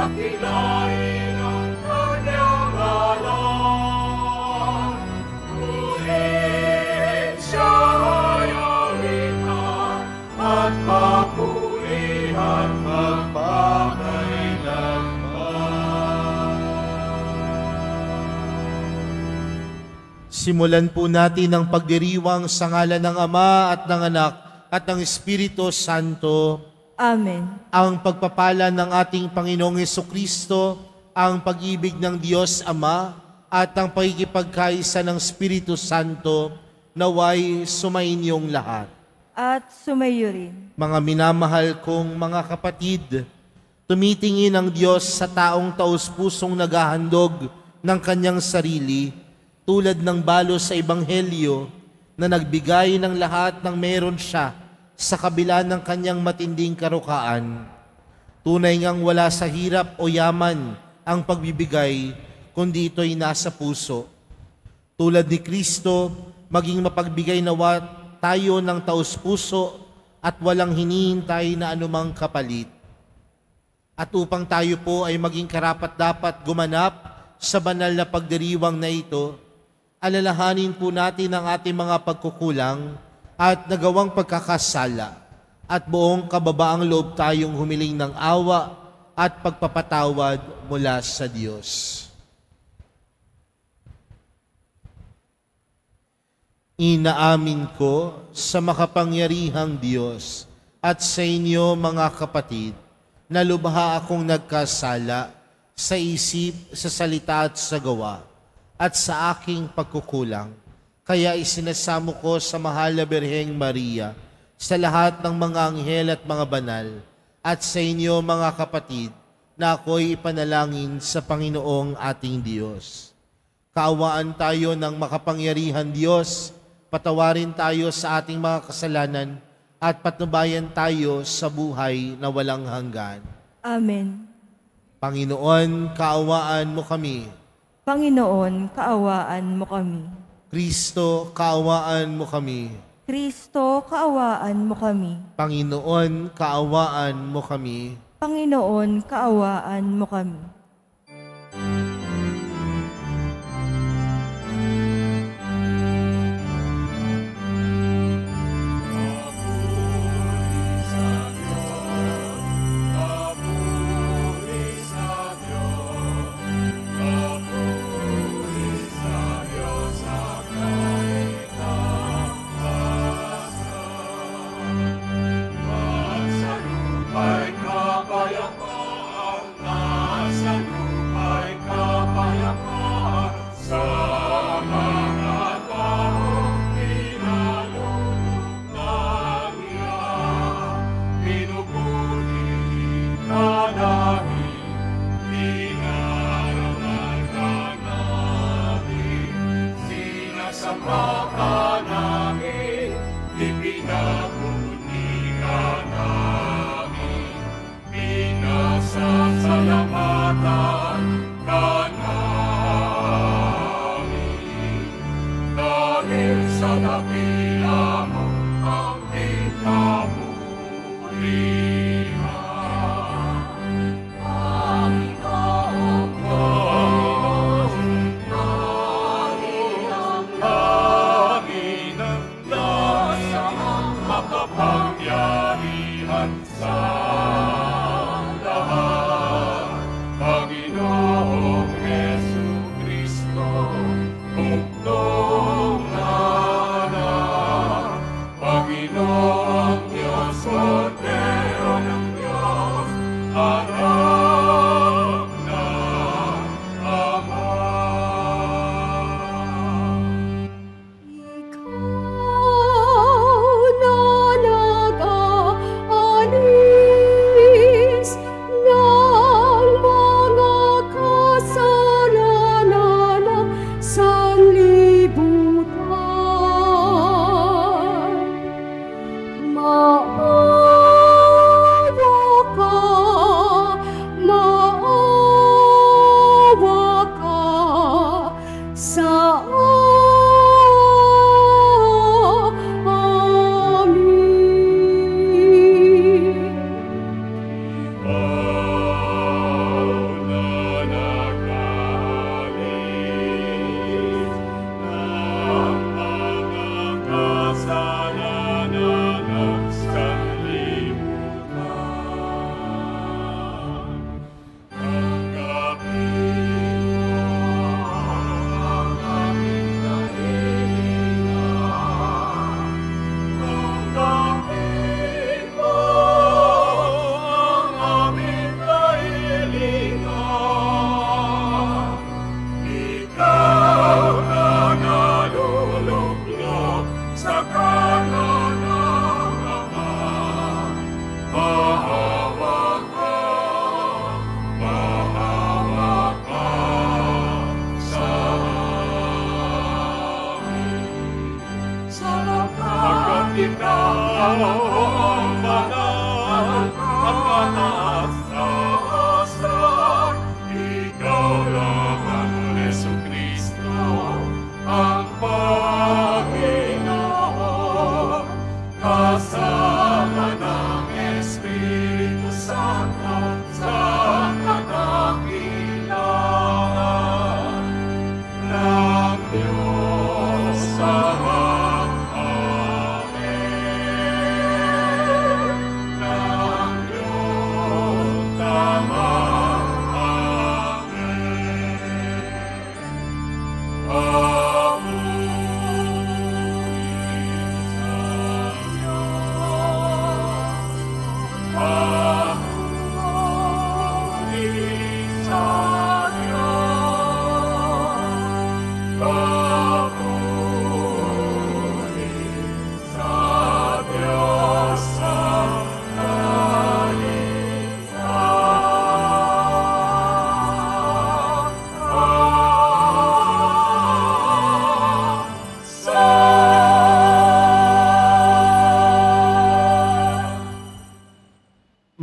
Dakilain ang kanyang ngalan. Purihin siya ay awitan at papurihan magpakailanman. Simulan po natin ang pagdiriwang sa ngalan ng Ama at ng Anak at ng Espiritu Santo. Amen. Ang pagpapala ng ating Panginoong Hesukristo, ang pag-ibig ng Diyos Ama, at ang pagkikipagkaisa ng Espiritu Santo, naway sumainyong lahat. At sumayo rin. Mga minamahal kong mga kapatid, tumitingin ang Diyos sa taong taus-pusong naghahandog ng kanyang sarili, tulad ng balo sa Ebanghelyo na nagbigay ng lahat ng meron siya sa kabila ng kanyang matinding karukaan. Tunay ngang wala sa hirap o yaman ang pagbibigay, kundi ito'y nasa puso. Tulad ni Kristo, maging mapagbigay nawa tayo ng taus-puso at walang hinihintay na anumang kapalit. At upang tayo po ay maging karapat-dapat gumanap sa banal na pagdiriwang na ito, alalahanin po natin ang ating mga pagkukulang at nagawang pagkakasala, at buong kababaang loob tayong humiling ng awa at pagpapatawad mula sa Diyos. Inaamin ko sa makapangyarihang Diyos at sa inyo mga kapatid, na lubha akong nagkasala sa isip, sa salita at sa gawa, at sa aking pagkukulang. Kaya isinasamo ko sa mahal na Birheng Maria, sa lahat ng mga anghel at mga banal, at sa inyo mga kapatid, na ako'y ipanalangin sa Panginoong ating Diyos. Kaawaan tayo ng makapangyarihan Diyos, patawarin tayo sa ating mga kasalanan, at patnubayan tayo sa buhay na walang hanggan. Amen. Panginoon, kaawaan mo kami. Panginoon, kaawaan mo kami. Kristo, kaawaan mo kami. Kristo, kaawaan mo kami. Panginoon, kaawaan mo kami. Panginoon, kaawaan mo kami. Ay kapayapaan nasa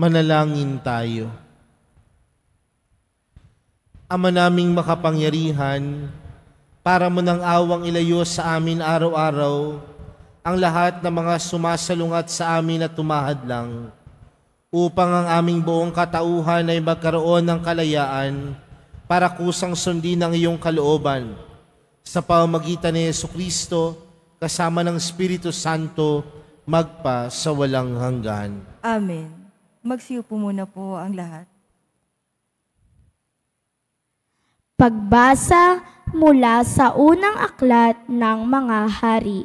Manalangin tayo. Ama naming makapangyarihan, para mo ng awang ilayo sa amin araw-araw ang lahat ng mga sumasalungat sa amin at tumahadlang, upang ang aming buong katauhan ay magkaroon ng kalayaan para kusang sundin ang iyong kalooban sa pamamagitan ni Jesucristo kasama ng Espiritu Santo magpa sa walang hanggan. Amen. Magsiupo muna po ang lahat. Pagbasa mula sa unang aklat ng mga hari.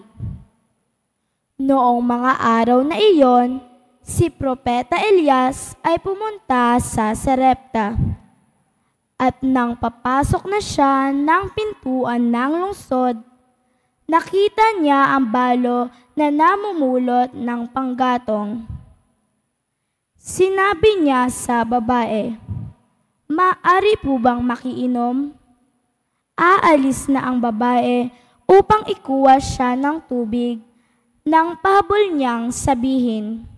Noong mga araw na iyon, si Propeta Elias ay pumunta sa Sarepta. At nang papasok na siya ng pintuan ng lungsod, nakita niya ang balo na namumulot ng panggatong. Sinabi niya sa babae, "Maaari po bang makiinom?" Aalis na ang babae upang ikuha siya ng tubig nang pahabol niyang sabihin,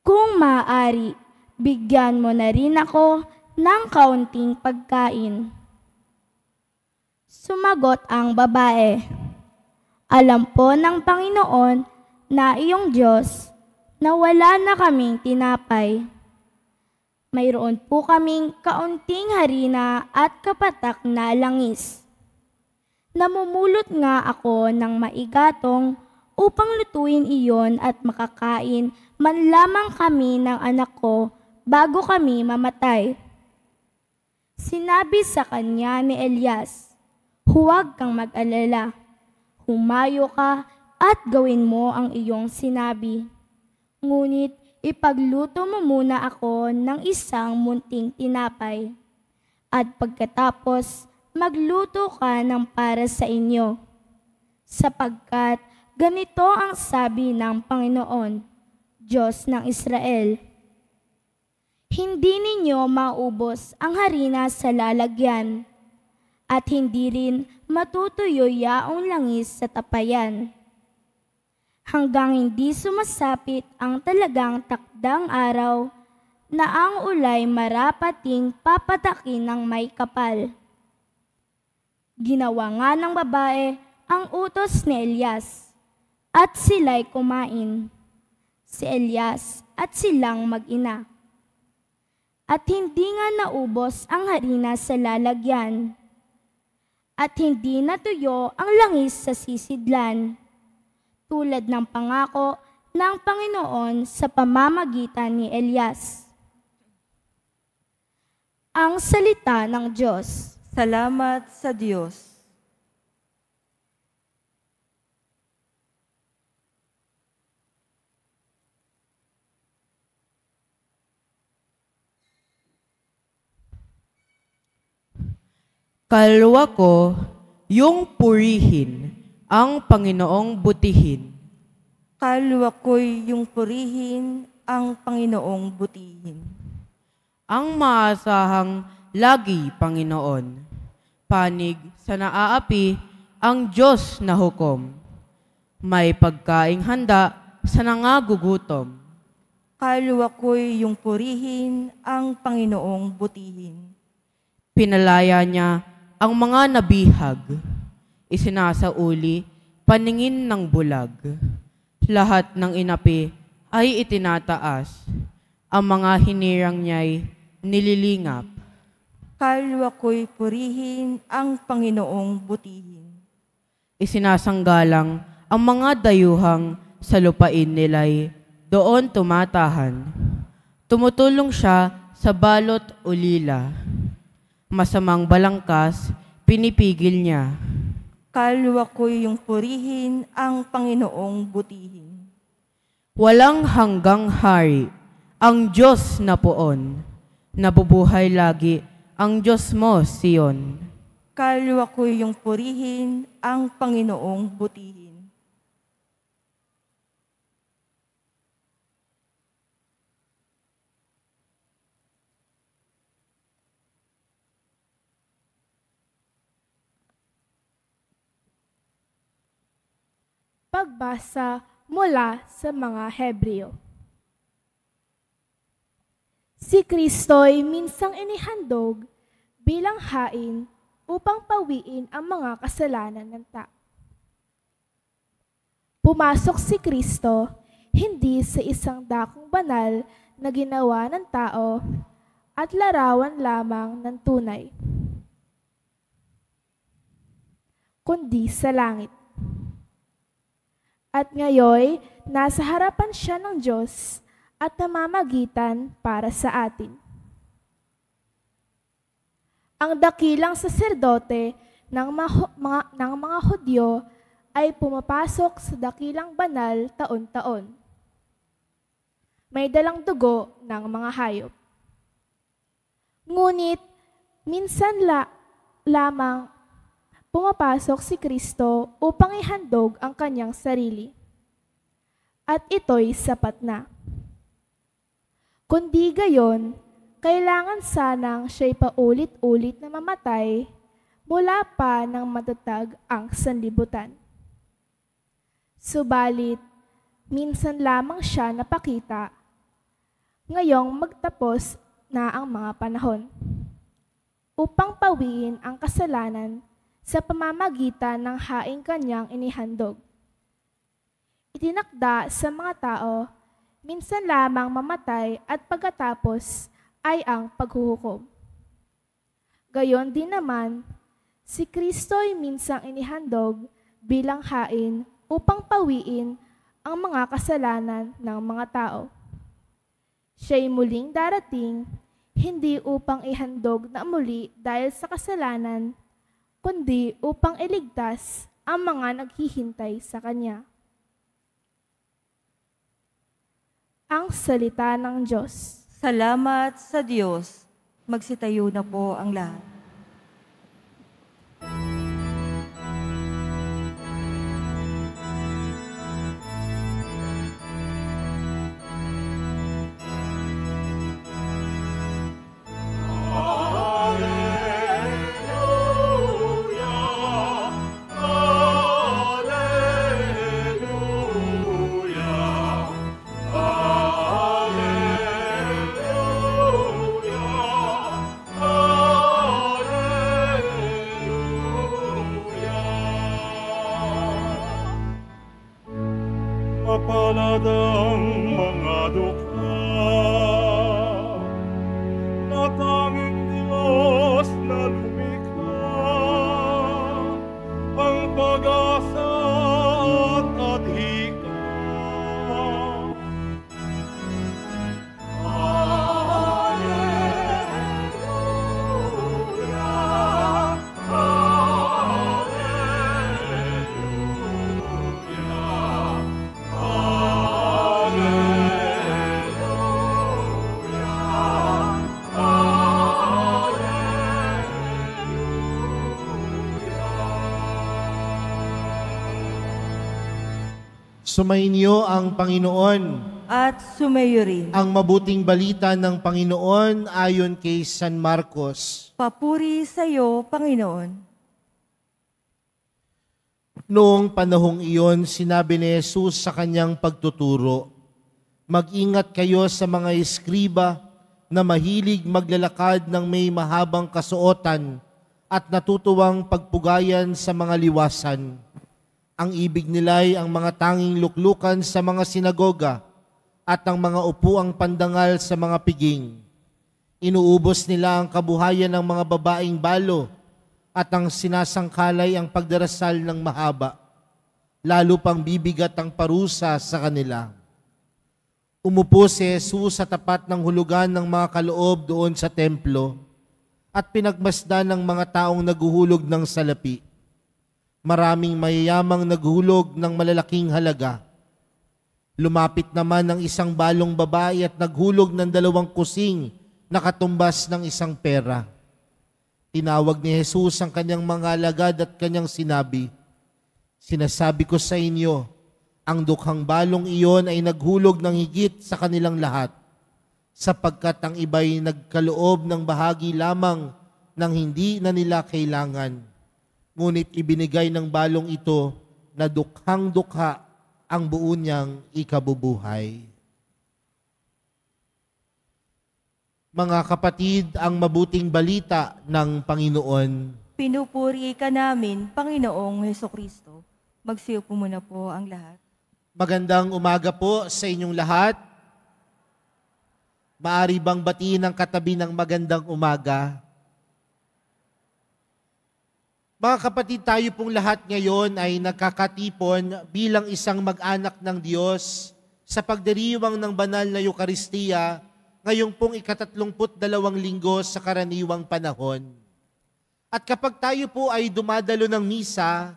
"Kung maaari, bigyan mo na rin ako ng kaunting pagkain." Sumagot ang babae, "Alam po ng Panginoon na iyong Diyos na wala na kaming tinapay. Mayroon po kaming kaunting harina at kapatak na langis. Namumulot nga ako ng maigatong upang lutuin iyon at makakain man lamang kami ng anak ko bago kami mamatay." Sinabi sa kanya ni Elias, "Huwag kang mag-alala. Humayo ka at gawin mo ang iyong sinabi. Ngunit ipagluto mo muna ako ng isang munting tinapay. At pagkatapos, magluto ka ng para sa inyo. Sapagkat ganito ang sabi ng Panginoon, Diyos ng Israel. Hindi ninyo maubos ang harina sa lalagyan, at hindi rin matutuyo yaong langis sa tapayan. Hanggang hindi sumasapit ang talagang takdang araw na ang ulay marapating papatakin ng may kapal." Ginawa nga ng babae ang utos ni Elias, at sila'y kumain, si Elias at silang mag-ina. At hindi nga naubos ang harina sa lalagyan, at hindi natuyo ang langis sa sisidlan, tulad ng pangako ng Panginoon sa pamamagitan ni Elias. Ang salita ng Diyos. Salamat sa Diyos. Kalwa ko, yung purihin, ang Panginoong butihin. Kalwa ko'y yung purihin ang Panginoong butihin. Ang maasahang lagi, Panginoon. Panig sa naaapi, ang Diyos na hukom. May pagkaing handa sa nangagugutom. Kalwa ko'y yung purihin ang Panginoong butihin. Pinalaya niya ang mga nabihag, isinasauli, paningin ng bulag. Lahat ng inapi ay itinataas, ang mga hinirang niya'y nililingap. Kalwa ko'y purihin ang Panginoong butihin. Isinasanggalang ang mga dayuhang sa lupain nila'y doon tumatahan. Tumutulong siya sa balot ulila. Masamang balangkas, pinipigil niya. Kalwa ko'y yung purihin ang Panginoong butihin. Walang hanggang hari, ang Diyos na poon. Nabubuhay lagi ang Diyos mo, Sion. Kalwa ko'y yung purihin ang Panginoong butihin. Pagbasa mula sa mga Hebreo. Si Kristo'y minsang inihandog bilang hain upang pawiin ang mga kasalanan ng tao. Pumasok si Kristo hindi sa isang dakong banal na ginawa ng tao at larawan lamang ng tunay, kundi sa langit. At ngayoy, nasa harapan siya ng Diyos at namamagitan para sa atin. Ang dakilang saserdote ng mga Hudyo ay pumapasok sa dakilang banal taon-taon. May dalang dugo ng mga hayop. Ngunit minsan lamang pumapasok si Kristo upang ihandog ang kanyang sarili. At ito'y sapat na. Kundi gayon, kailangan sanang siya'y paulit-ulit na mamatay mula pa nang matatag ang sanlibutan. Subalit, minsan lamang siya napakita, ngayong magtapos na ang mga panahon, upang pawiin ang kasalanan sa pamamagitan ng haing kanyang inihandog. Itinakda sa mga tao, minsan lamang mamatay at pagkatapos ay ang paghuhukom. Gayon din naman, si Kristo'y minsang inihandog bilang hain upang pawiin ang mga kasalanan ng mga tao. Siya'y muling darating, hindi upang ihandog na muli dahil sa kasalanan, kundi upang iligtas ang mga naghihintay sa Kanya. Ang salita ng Diyos. Salamat sa Diyos. Magsitayo na po ang lahat. Mapalad ang mga dukha na tanging Diyos na lumikha, ang pag-asa at adhika. Sumainyo ang Panginoon. At sumayo rin. Ang mabuting balita ng Panginoon ayon kay San Marcos. Papuri sa iyo, Panginoon. Noong panahong iyon, sinabi ni Jesus sa kanyang pagtuturo, "Mag-ingat kayo sa mga eskriba na mahilig maglalakad ng may mahabang kasuotan at natutuwang pagpugayan sa mga liwasan. Ang ibig nila'y ang mga tanging luklukan sa mga sinagoga at ang mga upuang pandangal sa mga piging. Inuubos nila ang kabuhayan ng mga babaeng balo at ang sinasangkalay ang pagdarasal ng mahaba. Lalo pang bibigat ang parusa sa kanila." Umupo si Jesus sa tapat ng hulugan ng mga kaloob doon sa templo at pinagmasdan ng mga taong naguhulog ng salapi. Maraming mayayamang naghulog ng malalaking halaga. Lumapit naman ang isang balong babae at naghulog ng 2 kusing na katumbas ng isang pera. Tinawag ni Jesus ang kanyang mga alagad at kanyang sinabi, "Sinasabi ko sa inyo, ang dukhang balong iyon ay naghulog ng higit sa kanilang lahat, sapagkat ang iba'y nagkaloob ng bahagi lamang ng hindi na nila kailangan. Ngunit ibinigay ng balong ito na dukhang-dukha ang buo niyang ikabubuhay." Mga kapatid, ang mabuting balita ng Panginoon. Pinupuri ka namin, Panginoong Hesukristo. Magsiyo po muna po ang lahat. Magandang umaga po sa inyong lahat. Maari bang batiin ang katabi ng magandang umaga? Mga kapatid, tayo pong lahat ngayon ay nagkakatipon bilang isang mag-anak ng Diyos sa pagdiriwang ng banal na Eukaristiya ngayong pong ika-32 linggo sa karaniwang panahon. At kapag tayo po ay dumadalo ng misa,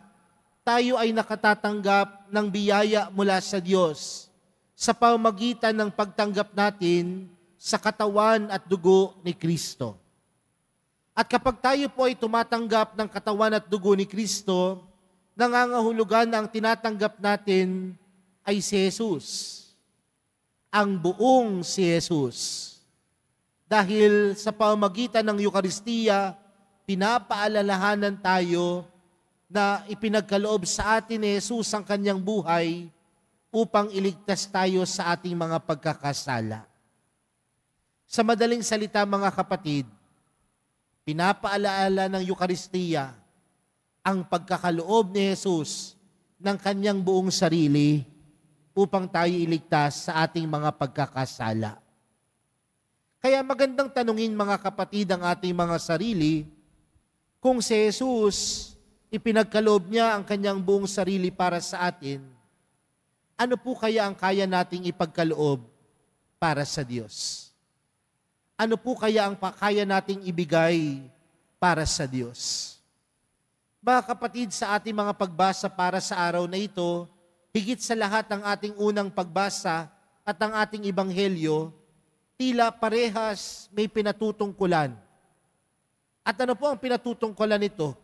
tayo ay nakatatanggap ng biyaya mula sa Diyos sa pamamagitan ng pagtanggap natin sa katawan at dugo ni Kristo. At kapag tayo po ay tumatanggap ng katawan at dugo ni Kristo, nangangahulugan na ang tinatanggap natin ay si Jesus. Ang buong si Jesus. Dahil sa pamamagitan ng Eukaristiya, pinapaalalahanan tayo na ipinagkaloob sa atin ni Jesus ang kanyang buhay upang iligtas tayo sa ating mga pagkakasala. Sa madaling salita mga kapatid, pinapaalaala ng Eukaristiya ang pagkakaloob ni Jesus ng kanyang buong sarili upang tayo iligtas sa ating mga pagkakasala. Kaya magandang tanungin mga kapatid ang ating mga sarili kung si Jesus ipinagkaloob niya ang kanyang buong sarili para sa atin, ano po kaya ang kaya nating ipagkaloob para sa Diyos? Ano po kaya ang kaya nating ibigay para sa Diyos? Mga kapatid, sa ating mga pagbasa para sa araw na ito, higit sa lahat ang ating unang pagbasa at ang ating ebanghelyo, tila parehas may pinatutungkulan. At ano po ang pinatutungkulan nito?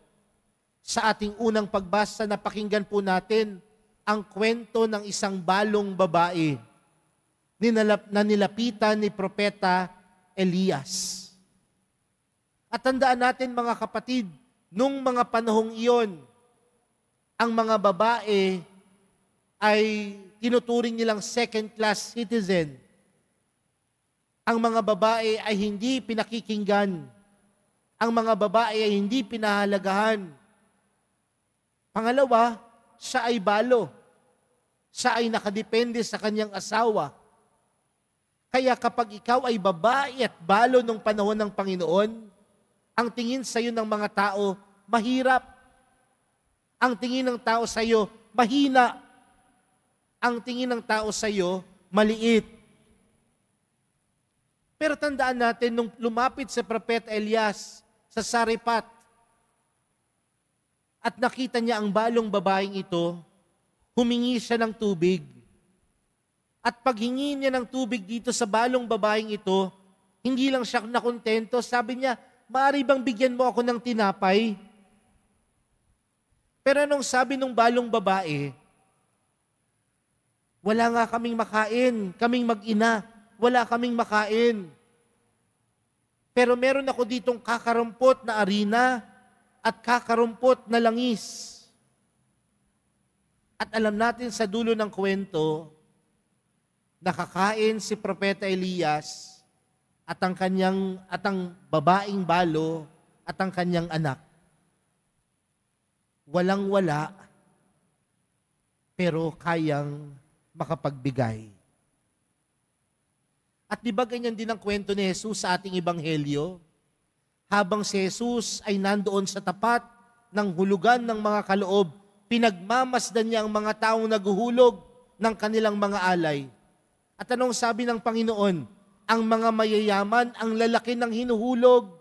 Sa ating unang pagbasa, napakinggan po natin ang kwento ng isang balong babae na nilapitan ni Propeta Elias. At tandaan natin mga kapatid, nung mga panahong iyon, ang mga babae ay tinuturing nilang second-class citizen. Ang mga babae ay hindi pinakikinggan. Ang mga babae ay hindi pinahalagahan. Pangalawa, siya ay balo. Siya ay nakadepende sa kanyang asawa. Kaya kapag ikaw ay babae at balo nung panahon ng Panginoon, ang tingin sa iyo ng mga tao, mahirap. Ang tingin ng tao sa iyo, mahina. Ang tingin ng tao sa iyo, maliit. Pero tandaan natin, nung lumapit si Propeta Elias sa Sarephat, at nakita niya ang balong babaeng ito, humingi siya ng tubig. At paghingi niya ng tubig dito sa balong babaeng ito, hindi lang siya nakontento. Sabi niya, maaari bang bigyan mo ako ng tinapay? Pero anong sabi ng balong babae? Wala nga kaming makain, kaming mag-ina, wala kaming makain. Pero meron ako ditong kakarumpot na arina at kakarumpot na langis. At alam natin sa dulo ng kwento, nakakain si Propeta Elias at ang babaeng balo at ang kanyang anak. Walang-wala, pero kayang makapagbigay. At di ba ganyan din ang kwento ni Jesus sa ating ebanghelyo? Habang si Jesus ay nandoon sa tapat ng hulugan ng mga kaloob, pinagmamasdan niya ang mga taong naguhulog ng kanilang mga alay. At anong sabi ng Panginoon? Ang mga mayayaman, ang lalaki ng hinuhulog.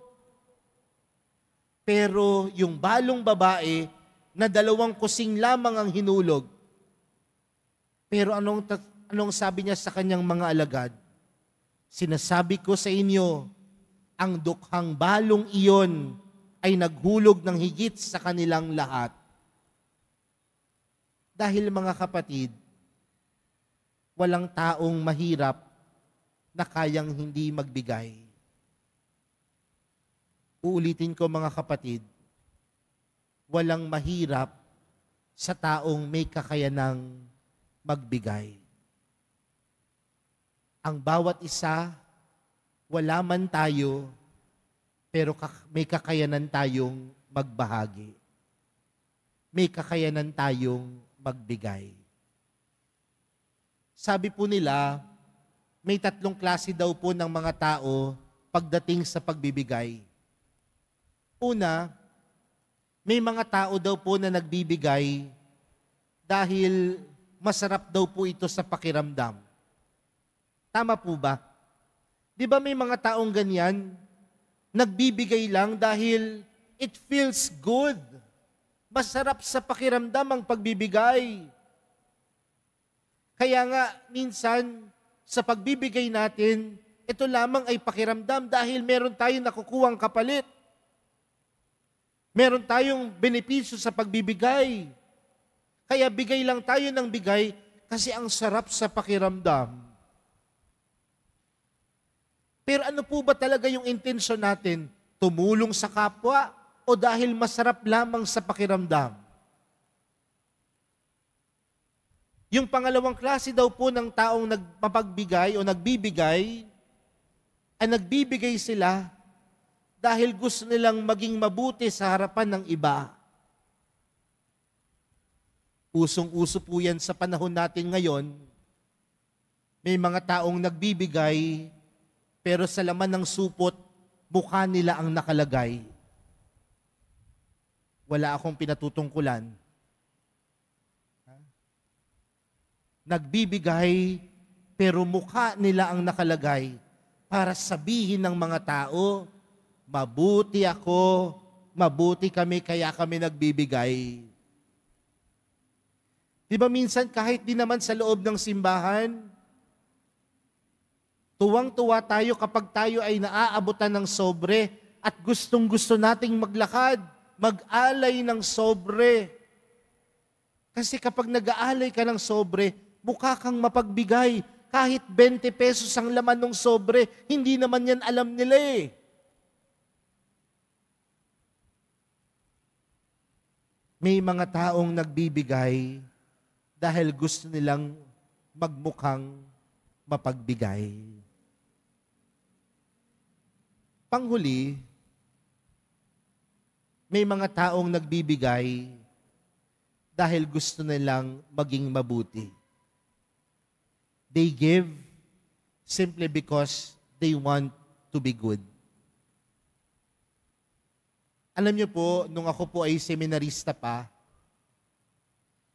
Pero yung balong babae, na 2 kusing lamang ang hinulog. Pero anong sabi niya sa kanyang mga alagad? Sinasabi ko sa inyo, ang dukhang balong iyon ay naghulog ng higit sa kanilang lahat. Dahil mga kapatid, walang taong mahirap na kayang hindi magbigay. Uulitin ko mga kapatid, walang mahirap sa taong may kakayanang magbigay. Ang bawat isa wala man tayo, pero may kakayanan tayong magbahagi. May kakayanan tayong magbigay. Sabi po nila, may 3 klase daw po ng mga tao pagdating sa pagbibigay. Una, may mga tao daw po na nagbibigay dahil masarap daw po ito sa pakiramdam. Tama po ba? Di ba may mga taong ganyan? Nagbibigay lang dahil it feels good. Masarap sa pakiramdam ang pagbibigay. Kaya nga, minsan, sa pagbibigay natin, ito lamang ay pakiramdam dahil meron tayong nakukuhang kapalit. Meron tayong benepisyo sa pagbibigay. Kaya bigay lang tayo ng bigay kasi ang sarap sa pakiramdam. Pero ano po ba talaga yung intensyon natin? Tumulong sa kapwa o dahil masarap lamang sa pakiramdam? Yung pangalawang klase daw po ng taong nagpapagbigay o nagbibigay, ay nagbibigay sila dahil gusto nilang maging mabuti sa harapan ng iba. Usong-uso po yan sa panahon natin ngayon. May mga taong nagbibigay, pero sa laman ng supot, mukha nila ang nakalagay. Wala akong pinatutungkulan. Nagbibigay, pero mukha nila ang nakalagay para sabihin ng mga tao, mabuti ako, mabuti kami, kaya kami nagbibigay. Di ba minsan kahit di naman sa loob ng simbahan, tuwang-tuwa tayo kapag tayo ay naaabutan ng sobre at gustong-gusto nating maglakad, mag-alay ng sobre. Kasi kapag nag-aalay ka ng sobre, mukha kang mapagbigay. Kahit 20 pesos ang laman ng sobre, hindi naman yan alam nila eh. May mga taong nagbibigay dahil gusto nilang magmukhang mapagbigay. Panghuli, may mga taong nagbibigay dahil gusto nilang maging mabuti. They give simply because they want to be good. Alam niyo po, nung ako po ay seminarista pa,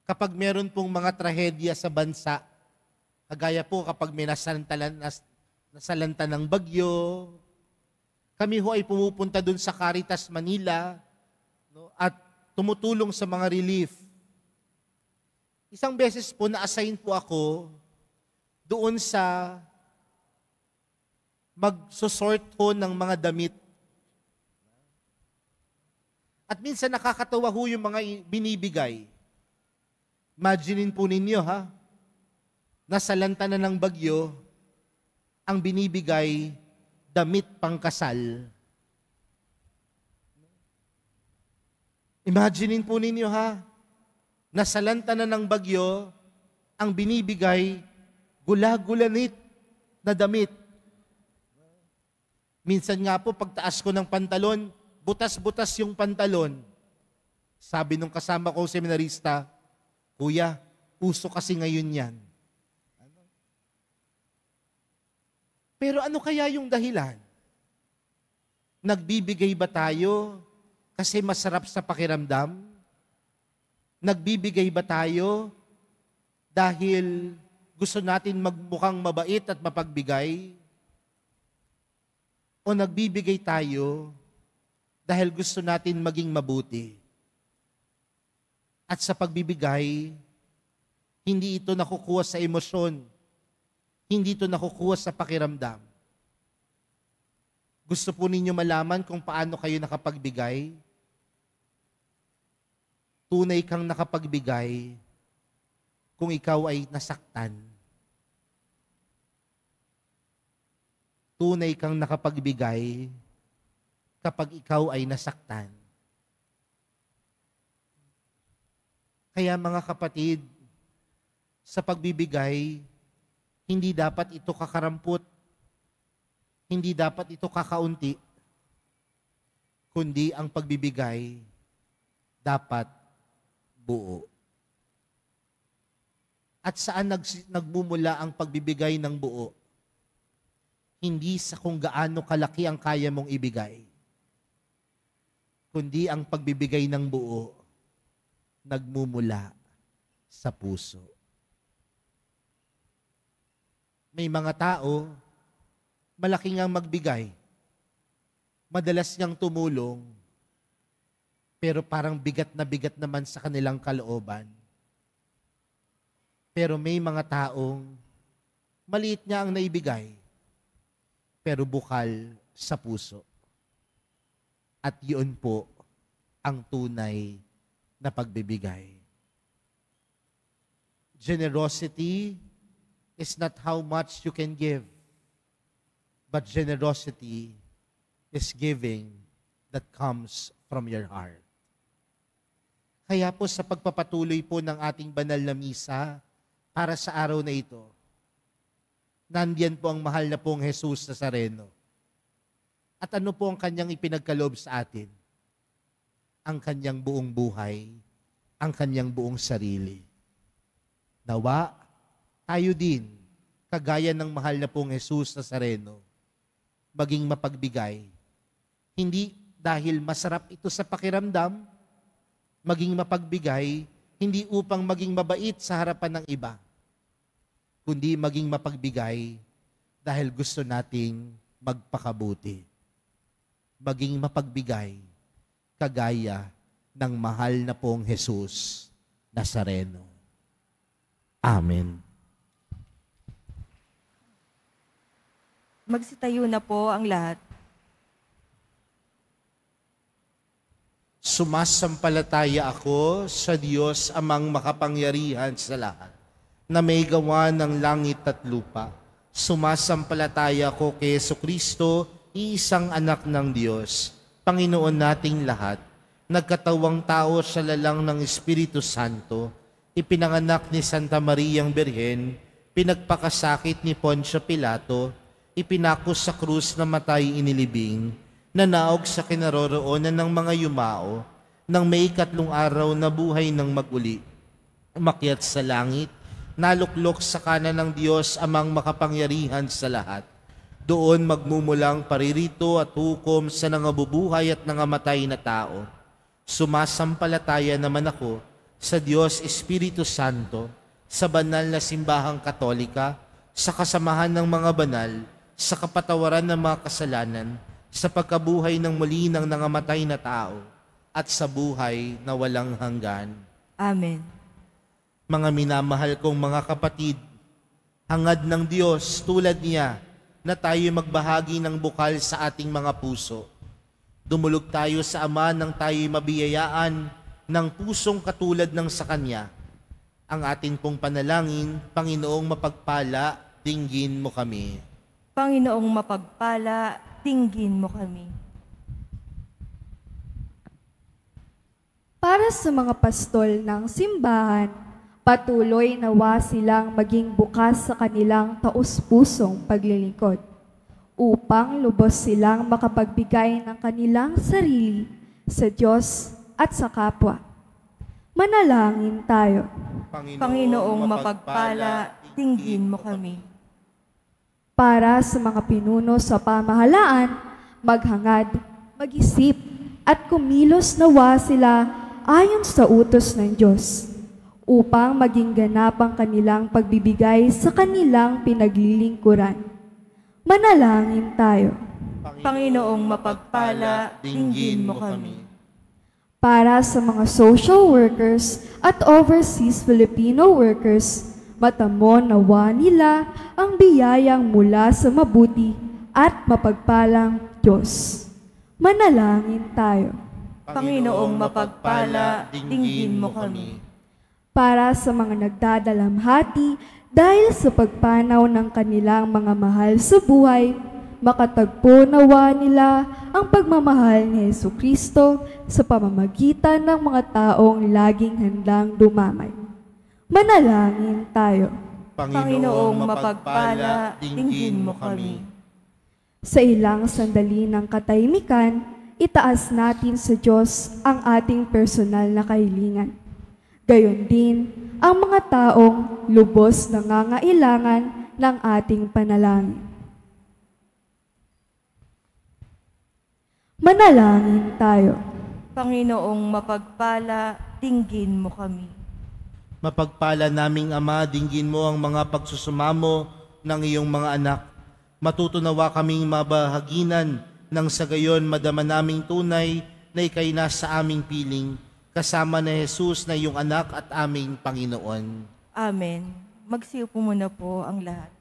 kapag meron pong mga trahedya sa bansa, kagaya po kapag may nasalanta ng bagyo, kami ho ay pumupunta dun sa Caritas Manila, no, at tumutulong sa mga relief. Isang beses po na-assign po ako doon sa magsusort ho ng mga damit. At minsan nakakatawa ho yung mga binibigay. Imaginin po ninyo ha, nasalanta na ng bagyo, ang binibigay, damit pangkasal. Imaginin po ninyo ha, nasalanta na ng bagyo, ang binibigay, gula-gulanit na damit. Minsan nga po, pagtaas ko ng pantalon, butas-butas yung pantalon. Sabi nung kasama ko seminarista, Kuya, uso kasi ngayon yan. Pero ano kaya yung dahilan? Nagbibigay ba tayo kasi masarap sa pakiramdam? Nagbibigay ba tayo dahil gusto natin magmukhang mabait at mapagbigay? O nagbibigay tayo dahil gusto natin maging mabuti? At sa pagbibigay, hindi ito nakukuha sa emosyon. Hindi ito nakukuha sa pakiramdam. Gusto po ninyo malaman kung paano kayo nakapagbigay? Tunay kang nakapagbigay kung ikaw ay nasaktan. Tunay kang nakapagbigay kapag ikaw ay nasaktan. Kaya mga kapatid, sa pagbibigay, hindi dapat ito kakarampot. hindi dapat ito kakaunti, kundi ang pagbibigay dapat buo. At saan nagmumula ang pagbibigay ng buo? Hindi sa kung gaano kalaki ang kaya mong ibigay, kundi ang pagbibigay ng buo nagmumula sa puso. May mga tao, malaking ang magbigay, madalas niyang tumulong, pero parang bigat naman sa kanilang kalooban. Pero may mga taong maliit niya ang naibigay, pero bukal sa puso. At yun po ang tunay na pagbibigay. Generosity is not how much you can give, but generosity is giving that comes from your heart. Kaya po sa pagpapatuloy po ng ating banal na misa para sa araw na ito, nandiyan po ang mahal na pong Jesus Nazareno. At ano po ang kanyang ipinagkaloob sa atin? Ang kanyang buong buhay, ang kanyang buong sarili. Nawa, tayo din, kagaya ng mahal na pong Jesus Nazareno, maging mapagbigay. Hindi dahil masarap ito sa pakiramdam, maging mapagbigay, hindi upang maging mabait sa harapan ng iba, kundi maging mapagbigay dahil gusto nating magpakabuti. Maging mapagbigay, kagaya ng mahal na pong Jesus Nazareno. Amen. Magsitayo na po ang lahat. Sumasampalataya ako sa Diyos amang makapangyarihan sa lahat, na may gawa ng langit at lupa. Sumasampalataya ako kay Jesucristo, iisang anak ng Diyos, Panginoon nating lahat, nagkatawang tao sa lalang ng Espiritu Santo, ipinanganak ni Santa Mariang Birhen, pinagpakasakit ni Poncio Pilato, ipinako sa krus na matay inilibing, nanaog sa kinaroroonan ng mga yumao, nang may 3 araw na buhay ng maguli, umakyat sa langit, naluklok sa kanan ng Diyos amang makapangyarihan sa lahat. Doon magmumulang paririto at hukom sa nangabubuhay at nangamatay na tao. Sumasampalataya naman ako sa Diyos Espiritu Santo, sa banal na simbahang Katolika, sa kasamahan ng mga banal, sa kapatawaran ng mga kasalanan, sa pagkabuhay ng muli ng nangamatay na tao, at sa buhay na walang hanggan. Amen. Mga minamahal kong mga kapatid, hangad ng Diyos tulad niya na tayo magbahagi ng bukal sa ating mga puso. Dumulog tayo sa Ama nang tayo'y mabiyayaan ng pusong katulad ng sa Kanya. Ang ating pong panalangin, Panginoong mapagpala, dinggin mo kami. Panginoong mapagpala, dinggin mo kami. Para sa mga pastol ng simbahan, patuloy nawa silang maging bukas sa kanilang taus-pusong paglilingkod, upang lubos silang makapagbigay ng kanilang sarili sa Diyos at sa kapwa. Manalangin tayo. Panginoong mapagpala, dinggin mo kami. Para sa mga pinuno sa pamahalaan, maghangad, mag-isip, at kumilos nawa sila ayon sa utos ng Diyos, upang maging ganap ang kanilang pagbibigay sa kanilang pinaglilingkuran. Manalangin tayo. Panginoong mapagpala, dinggin mo kami. Para sa mga social workers at overseas Filipino workers, matamo nawa nila ang biyayang mula sa mabuti at mapagpalang Diyos. Manalangin tayo. Panginoong mapagpala, dinggin mo kami. Para sa mga nagdadalamhati dahil sa pagpanaw ng kanilang mga mahal sa buhay, makatagpo nawa nila ang pagmamahal ni Jesucristo sa pamamagitan ng mga taong laging handang dumamay. Manalangin tayo. Panginoong mapagpala, dinggin mo kami. Sa ilang sandali ng katahimikan, itaas natin sa Diyos ang ating personal na kahilingan. Gayon din ang mga taong lubos na nangangailangan ng ating panalangin. Manalangin tayo. Panginoong mapagpala, dinggin mo kami. Mapagpala naming Ama, dinggin mo ang mga pagsusumamo ng iyong mga anak. Matutunawa kaming mabahaginan nang sa gayon madama naming tunay na ika'y nasa aming piling, kasama na Jesus na iyong anak at aming Panginoon. Amen. Magsiupo muna po ang lahat.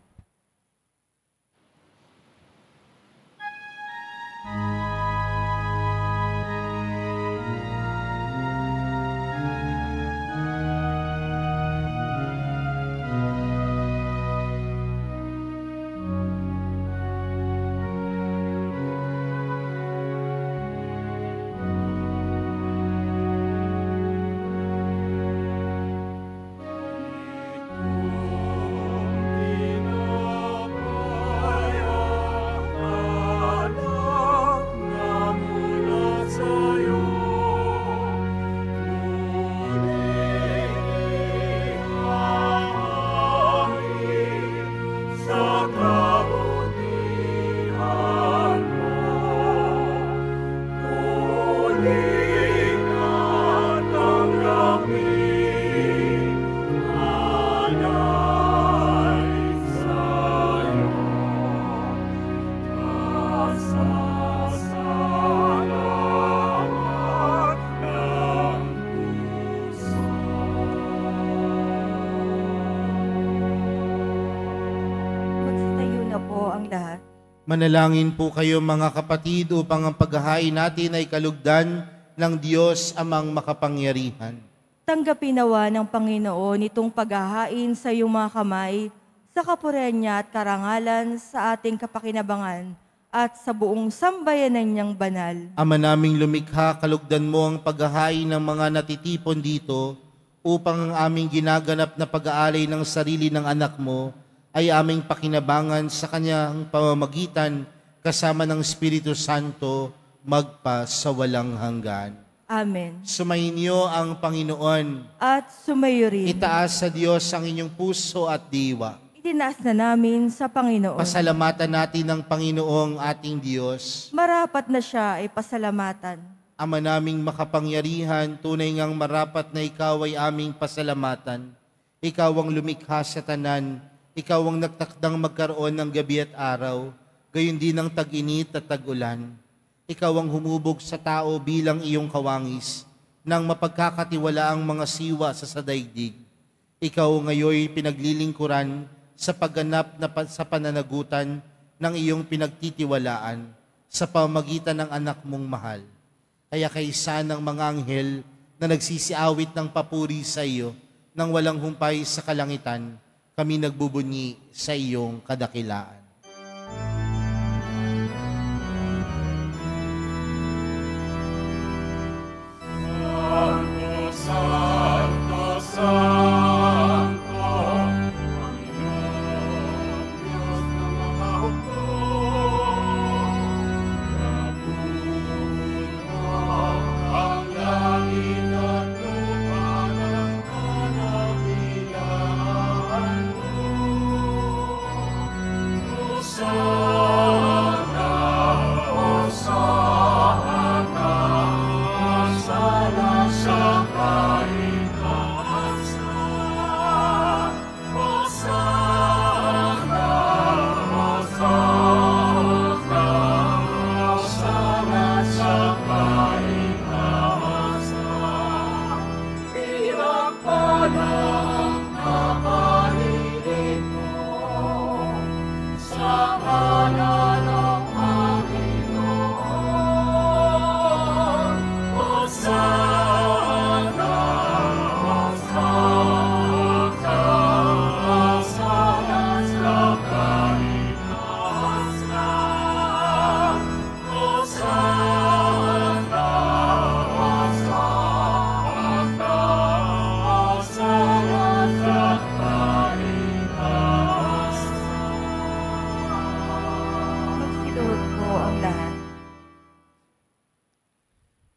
Manalangin po kayo mga kapatid upang ang paghahain natin ay kalugdan ng Diyos amang makapangyarihan. Tanggapin nawa ng Panginoon itong paghahain sa iyong mga kamay, sa kapurihan niya at karangalan sa ating kapakinabangan at sa buong sambayanan niyang banal. Ama naming lumikha, kalugdan mo ang paghahain ng mga natitipon dito upang ang aming ginaganap na pag-aalay ng sarili ng anak mo ay aming pakinabangan sa kanyang pamamagitan kasama ng Espiritu Santo magpa sa walang hanggan. Amen. Sumainyo ang Panginoon. At sumayo rin. Itaas sa Diyos ang inyong puso at diwa. Itinaas na namin sa Panginoon. Pasalamatan natin ang Panginoong ating Diyos. Marapat na siya ay pasalamatan. Ama naming makapangyarihan, tunay ngang marapat na ikaw ay aming pasalamatan. Ikaw ang lumikha sa tanan. Ikaw ang nagtakdang magkaroon ng gabi at araw, gayon din ang tag-init at tag-ulan. Ikaw ang humubog sa tao bilang iyong kawangis, nang mapagkakatiwala ang mga siwa sa sadaigdig. Ikaw ngayoy pinaglilingkuran sa pagganap na sa pananagutan ng iyong pinagtitiwalaan sa pamamagitan ng anak mong mahal. Kaya kaisa ng mga anghel na nagsisiawit ng papuri sa iyo nang walang humpay sa kalangitan, kami nagbubunyi sa iyong kadakilaan. Santo, Santo, Santo, Panginoon, Diyos ng mga hukbo. Napuno ang langit at lupa ng kadakilaan mo.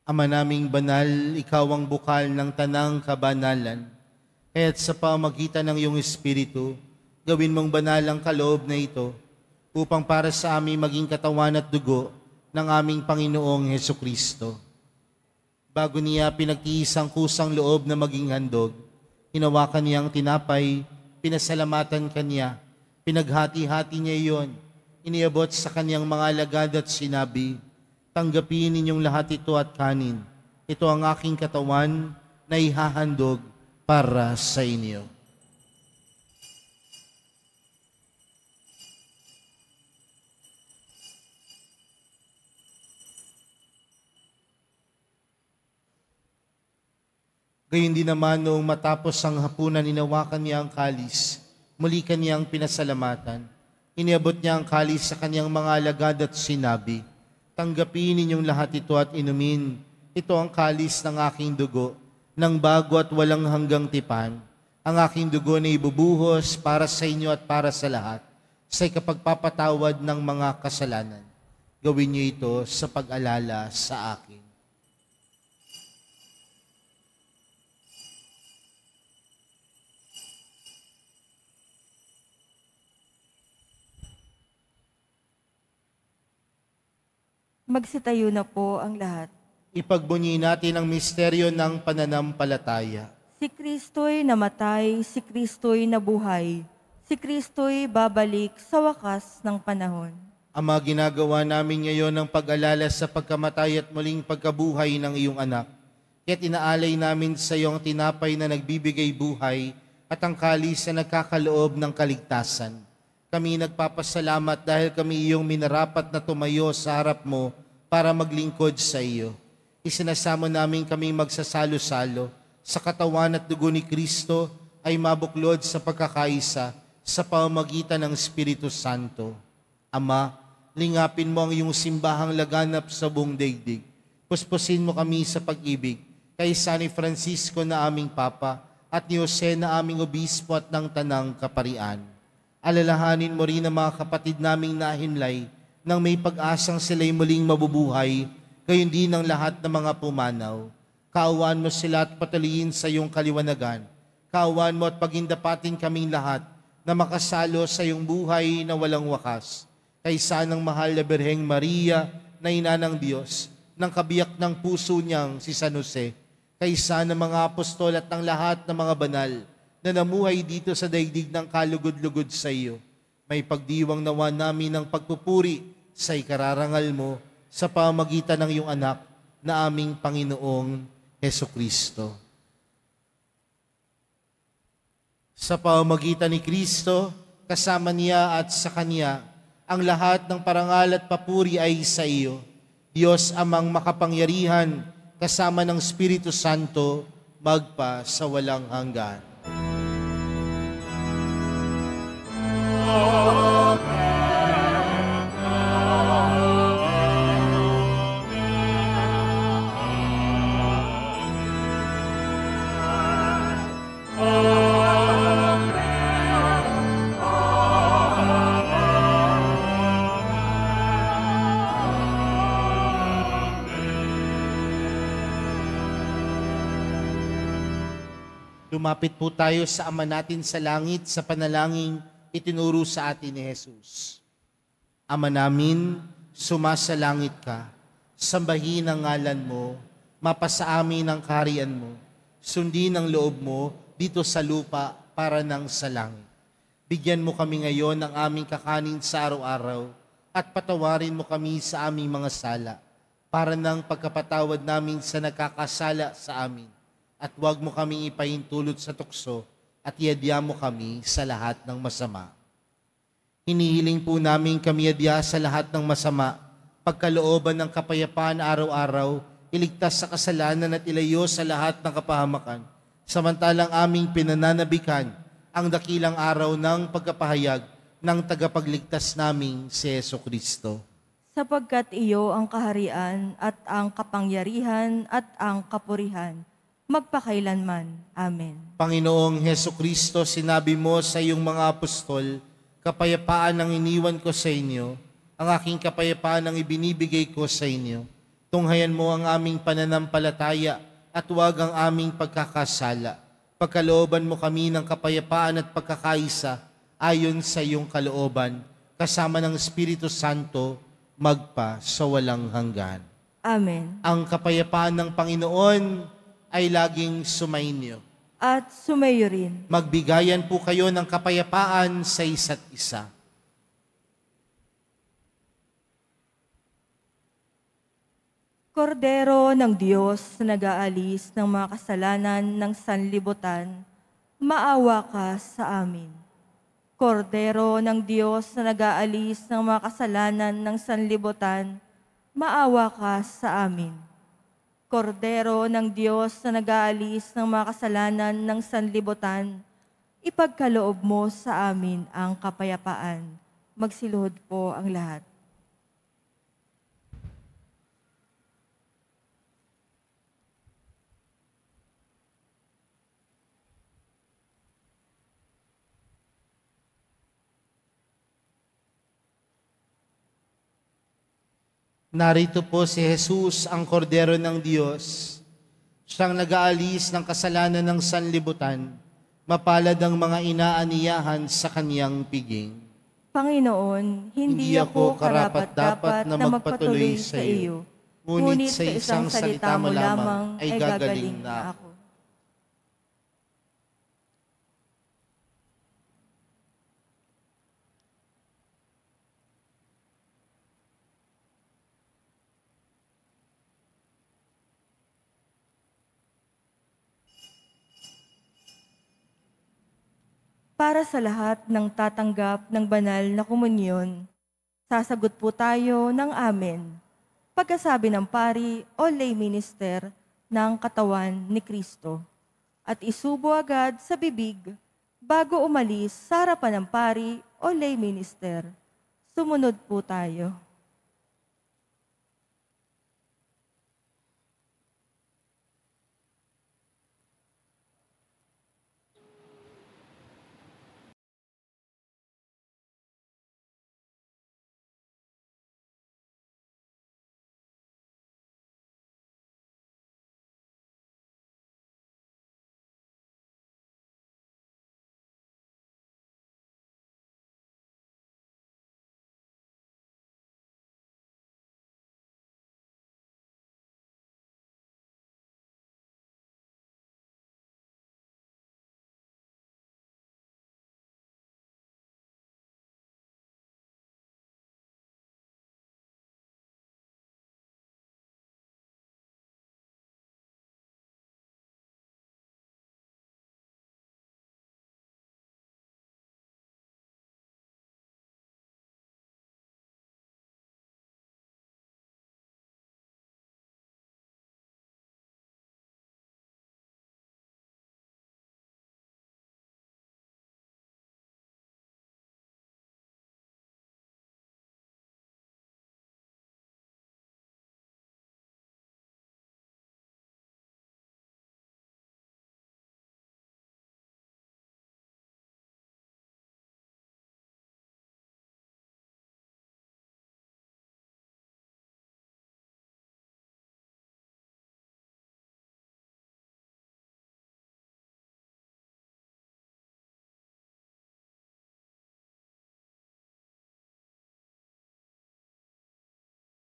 Ama naming banal, ikaw ang bukal ng tanang kabanalan. Kaya't sa pamagitan ng iyong Espiritu, gawin mong banal ang kaloob na ito upang para sa amin maging katawan at dugo ng aming Panginoong Hesukristo. Bago niya pinagtiis ang kusang loob na maging handog, hinawakan niya ang tinapay, pinasalamatan kanya, pinaghati-hati niya iyon, iniabot sa kanyang mga alagad at sinabi, "Tanggapin ninyong lahat ito at kanin. Ito ang aking katawan na ihahandog para sa inyo." Gayun din naman noong matapos ang hapunan, inawakan niya ang kalis. Muli kaniyang pinasalamatan. Iniabot niya ang kalis sa kanyang mga alagad at sinabi, "Tanggapin ninyong lahat ito at inumin. Ito ang kalis ng aking dugo, ng bago at walang hanggang tipan. Ang aking dugo na ibubuhos para sa inyo at para sa lahat, sa ikapagpapatawad ng mga kasalanan. Gawin niyo ito sa pag-alala sa akin." Magsitayo na po ang lahat. Ipagbunyi natin ang misteryo ng pananampalataya. Si Kristo'y namatay, si Kristo'y nabuhay, si Kristo'y babalik sa wakas ng panahon. Ama, ginagawa namin ngayon ang pag-alala sa pagkamatay at muling pagkabuhay ng iyong anak. Kaya't inaalay namin sa iyo ang tinapay na nagbibigay buhay at ang kalis na nagkakaloob ng kaligtasan. Kami nagpapasalamat dahil kami iyong minarapat na tumayo sa harap mo para maglingkod sa iyo. Isinasamo namin kami magsasalo-salo sa katawan at dugo ni Kristo ay mabuklod sa pagkakaisa sa pamamagitan ng Espiritu Santo. Ama, lingapin mo ang iyong simbahang laganap sa buong daigdig. Puspusin mo kami sa pag-ibig kay San Francisco na aming Papa at ni Jose na aming Obispo at ng Tanang Kaparian. Alalahanin mo rin ang mga kapatid naming nahimlay nang may pag-asang sila'y muling mabubuhay, gayon din ang lahat ng mga pumanaw. Kaawaan mo sila at patuloyin sa iyong kaliwanagan. Kaawaan mo at pagindapatin kaming lahat na makasalo sa iyong buhay na walang wakas. Kaysa ng mahal na Birheng Maria na ina ng Diyos, ng kabiyak ng puso niyang si San Jose, kaysa ng mga apostol at ng lahat ng mga banal na namuhay dito sa daigdig ng kalugod-lugod sa iyo. May pagdiwang nawa namin ng pagpupuri sa ikararangal mo sa pamagitan ng iyong anak na aming Panginoong Hesukristo. Sa pamamagitan ni Kristo, kasama niya at sa Kanya, ang lahat ng parangal at papuri ay sa iyo, Diyos amang makapangyarihan, kasama ng Espiritu Santo, magpa sa walang hanggan. Lumapit po tayo sa Ama natin sa langit sa panalangin itinuro sa atin ni Jesus. Ama namin, sumasalangit ka, sambahin ang ngalan mo, mapasa amin ang kaharian mo, sundin ang loob mo dito sa lupa para nang sa langit. Bigyan mo kami ngayon ng aming kakanin sa araw-araw at patawarin mo kami sa aming mga sala para nang pagkapatawad namin sa nakakasala sa amin. At huwag mo kaming ipahintulot sa tukso at iadya mo kami sa lahat ng masama. Hinihiling po namin kami adya sa lahat ng masama, pagkalooban ng kapayapaan araw-araw, iligtas sa kasalanan at ilayo sa lahat ng kapahamakan, samantalang aming pinananabikan ang dakilang araw ng pagkapahayag ng tagapagligtas naming si Jesucristo. Sapagkat iyo ang kaharian at ang kapangyarihan at ang kapurihan, magpakailanman. Amen. Panginoong Hesukristo, sinabi mo sa iyong mga apostol, kapayapaan ang iniwan ko sa inyo, ang aking kapayapaan ang ibinibigay ko sa inyo. Tunghayan mo ang aming pananampalataya at huwag ang aming pagkakasala. Pagkalooban mo kami ng kapayapaan at pagkakaisa ayon sa iyong kalooban, kasama ng Espiritu Santo, magpa sa walang hanggan. Amen. Ang kapayapaan ng Panginoon ay laging sumainyo. At sumayo rin. Magbigayan po kayo ng kapayapaan sa isa't isa. Kordero ng Diyos na nag-aalis ng mga kasalanan ng sanlibutan, maawa ka sa amin. Kordero ng Diyos na nag-aalis ng mga kasalanan ng sanlibutan, maawa ka sa amin. Kordero ng Diyos na nag-aalis ng mga kasalanan ng sanlibutan, ipagkaloob mo sa amin ang kapayapaan. Magsiluhod po ang lahat. Narito po si Jesus, ang Kordero ng Diyos. Siyang nag-aalis ng kasalanan ng sanlibutan. Mapalad ang mga inaaniyahan sa kaniyang piging. Panginoon, hindi ako karapat-dapat na magpatuloy sa iyo. Ngunit sa isang salita mo lamang ay gagaling na ako. Para sa lahat ng tatanggap ng banal na komunyon, sasagot po tayo ng amen. Pagkasabi ng pari o lay minister ng katawan ni Kristo. At isubo agad sa bibig bago umalis sa harapan ng pari o lay minister. Sumunod po tayo.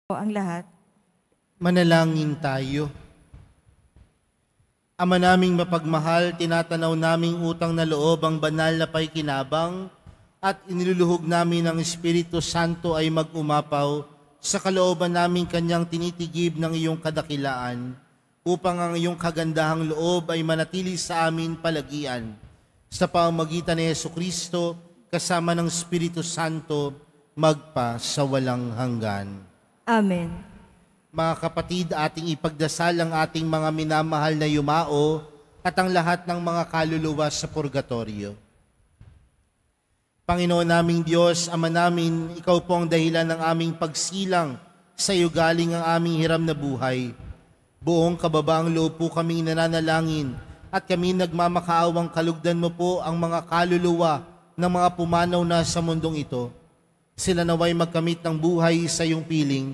Ang lahat. Manalangin tayo. Ama naming mapagmahal, tinatanaw naming utang na loob ang banal na paikinabang at iniluluhog namin ng Espiritu Santo ay mag-umapaw sa kalooban naming kanyang tinitigib ng iyong kadakilaan upang ang iyong kagandahang loob ay manatili sa amin palagian. Sa pamamagitan ni Jesucristo, kasama ng Espiritu Santo, magpa sa walang hanggan. Amen. Mga kapatid, ating ipagdasal ang ating mga minamahal na yumao at ang lahat ng mga kaluluwa sa purgatorio. Panginoon naming Diyos, Ama namin, Ikaw po ang dahilan ng aming pagsilang sa iyo galing ang aming hiram na buhay. Buong kababaang loob po kaming nananalangin at kami nagmamakaawang kalugdan mo po ang mga kaluluwa ng mga pumanaw na sa mundong ito. Sila naway magkamit ng buhay sa iyong piling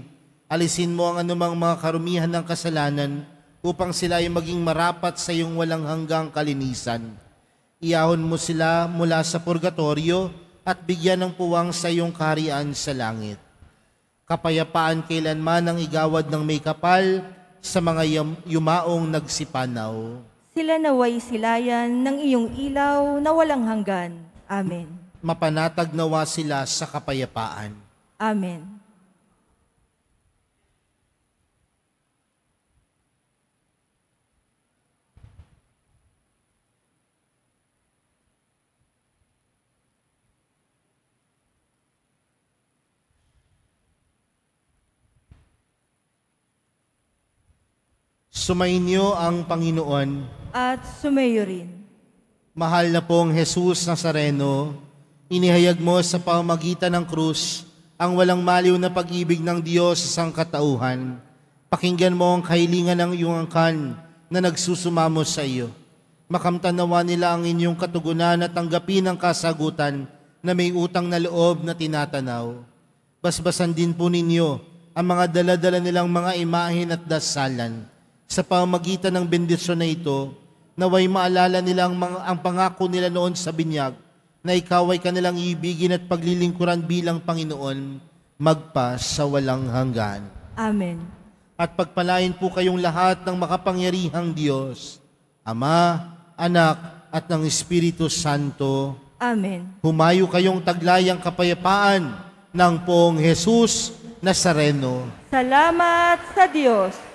Alisin mo ang anumang mga karumihan ng kasalanan upang sila ay maging marapat sa iyong walang hanggang kalinisan. Iahon mo sila mula sa purgatorio at bigyan ng puwang sa iyong kaharian sa langit. Kapayapaan kailanman ang igawad ng may kapal sa mga yumaong nagsipanaw. Sila naway silayan ng iyong ilaw na walang hanggan. Amen. Mapanatag nawa sila sa kapayapaan. Amen. Sumainyo ang Panginoon. At sumayo rin. Mahal na pong Jesus Nazareno, inihayag mo sa pamamagitan ng krus ang walang maliw na pag-ibig ng Diyos sa sangkatauhan. Pakinggan mo ang kahilingan ng iyong angkan na nagsusumamo sa iyo. Makamtan nawa nila ang inyong katugunan at tanggapin ang kasagutan na may utang na loob na tinatanaw. Basbasan din po ninyo ang mga dala-dala nilang mga imahin at dasalan. Sa pamamagitan ng bendisyon na ito, naway maalala nilang ang pangako nila noon sa binyag na ikaw ay kanilang ibigin at paglilingkuran bilang Panginoon magpa sa walang hanggan. Amen. At pagpalain po kayong lahat ng makapangyarihang Diyos, Ama, Anak, at ng Espiritu Santo. Amen. Humayo kayong taglayang kapayapaan ng Poong Jesus Nazareno. Salamat sa Diyos.